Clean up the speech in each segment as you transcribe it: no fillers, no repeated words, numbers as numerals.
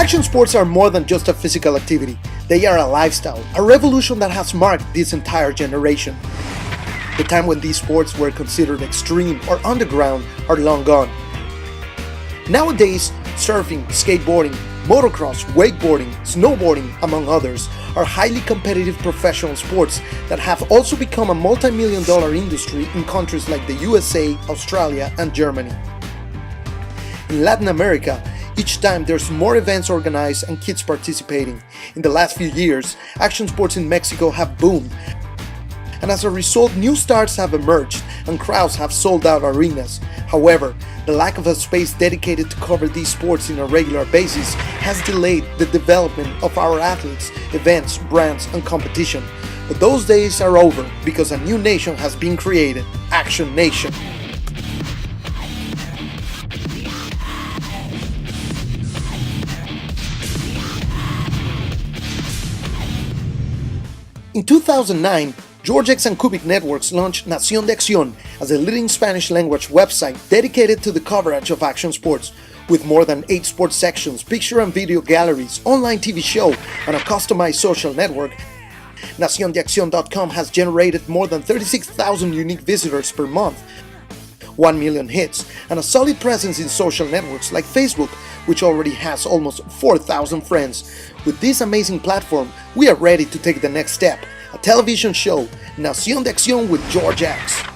Action sports are more than just a physical activity. They are a lifestyle, a revolution that has marked this entire generation. The time when these sports were considered extreme or underground are long gone. Nowadays, surfing, skateboarding, motocross, wakeboarding, snowboarding, among others, are highly competitive professional sports that have also become a multi-million-dollar industry in countries like the USA, Australia, and Germany. In Latin America, each time there's more events organized and kids participating. In the last few years, action sports in Mexico have boomed, and as a result, new stars have emerged and crowds have sold out arenas. However, the lack of a space dedicated to cover these sports on a regular basis has delayed the development of our athletes, events, brands, and competition. But those days are over because a new nation has been created, Action Nation. In 2009, Georgex and Cubic Networks launched Nación de Acción as a leading Spanish-language website dedicated to the coverage of action sports. With more than 8 sports sections, picture and video galleries, online TV show, and a customized social network, NaciónDeAcción.com has generated more than 36,000 unique visitors per month, 1 million hits, and a solid presence in social networks like Facebook, which already has almost 4,000 friends. With this amazing platform, we are ready to take the next step. A television show, Nación de Acción with Georgex.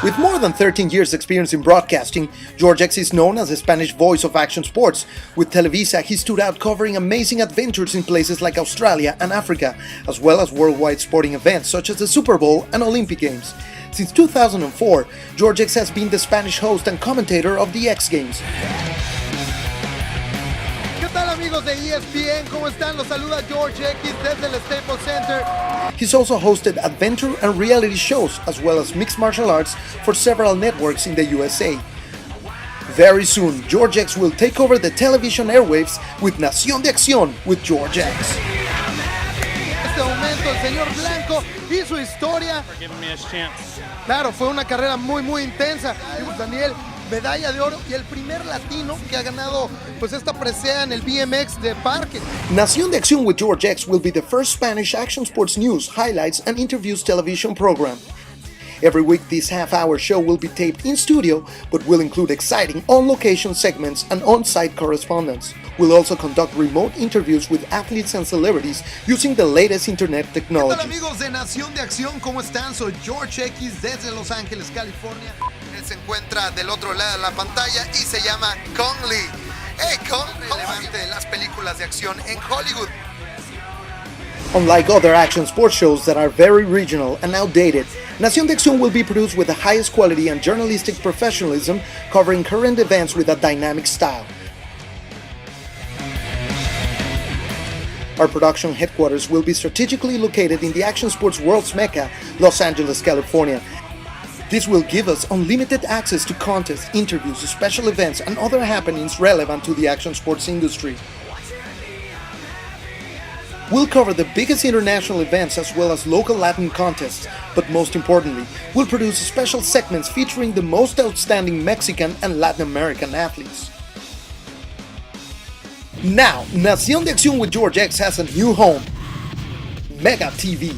With more than 13 years experience in broadcasting, Georgex is known as the Spanish voice of action sports. With Televisa, he stood out covering amazing adventures in places like Australia and Africa, as well as worldwide sporting events such as the Super Bowl and Olympic Games. Since 2004, Georgex has been the Spanish host and commentator of the X Games. ¿Qué tal amigos de ESPN? ¿Cómo están? Los saluda George X desde el Staples Center. He's also hosted adventure and reality shows as well as mixed martial arts for several networks in the USA. Very soon, Georgex will take over the television airwaves with Nación de Acción with Georgex. En este momento el señor Blanco y su historia. Claro, fue una carrera muy intensa. Y pues, Daniel, medalla de oro y el primer latino que ha ganado pues esta presea en el BMX de parque. Nación de Acción with Georgex will be the first Spanish action sports news, highlights, and interviews television program. Every week, this half-hour show will be taped in studio, but will include exciting on-location segments and on-site correspondence. We'll also conduct remote interviews with athletes and celebrities using the latest internet technology. ¿Qué tal amigos de Nación de Acción? ¿Cómo están? Soy George X desde Los Ángeles, California. Él se encuentra del otro lado de la pantalla y se llama Kong Lee. ¡Hey, Kong! Relevante de las películas de acción en Hollywood. Unlike other action sports shows that are very regional and outdated, Nación de Acción will be produced with the highest quality and journalistic professionalism, covering current events with a dynamic style. Our production headquarters will be strategically located in the action sports world's mecca, Los Angeles, California. This will give us unlimited access to contests, interviews, special events, and other happenings relevant to the action sports industry. We'll cover the biggest international events as well as local Latin contests, but most importantly, we'll produce special segments featuring the most outstanding Mexican and Latin American athletes. Now, Nación de Acción with Georgex has a new home, Mega TV.